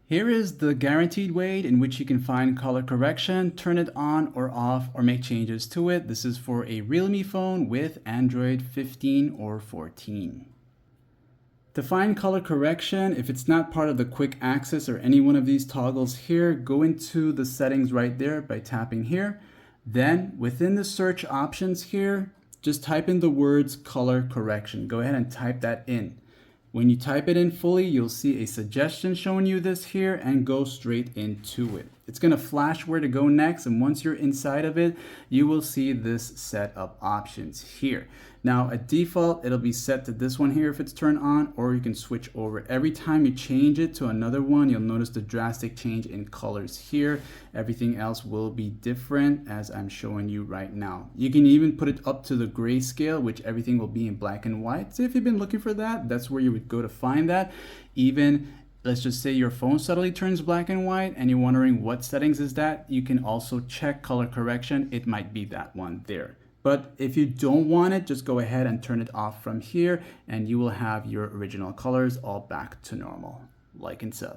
Here is the guaranteed way in which you can find color correction, turn it on or off, or make changes to it. This is for a Realme phone with Android 15 or 14. To find color correction, if it's not part of the quick access or any one of these toggles here, go into the settings right there by tapping here. Then within the search options here, just type in the words color correction. Go ahead and type that in. When you type it in fully, you'll see a suggestion showing you this here and go straight into it. It's going to flash where to go next, and once you're inside of it, you will see this set of options here. Now, at default, it'll be set to this one here if it's turned on, or you can switch over. Every time you change it to another one, you'll notice the drastic change in colors here. Everything else will be different as I'm showing you right now. You can even put it up to the grayscale, which everything will be in black and white. So if you've been looking for that, that's where you would go to find that. Even let's just say your phone suddenly turns black and white and you're wondering what settings is that, you can also check color correction. It might be that one there. But if you don't want it, just go ahead and turn it off from here and you will have your original colors all back to normal, like and so.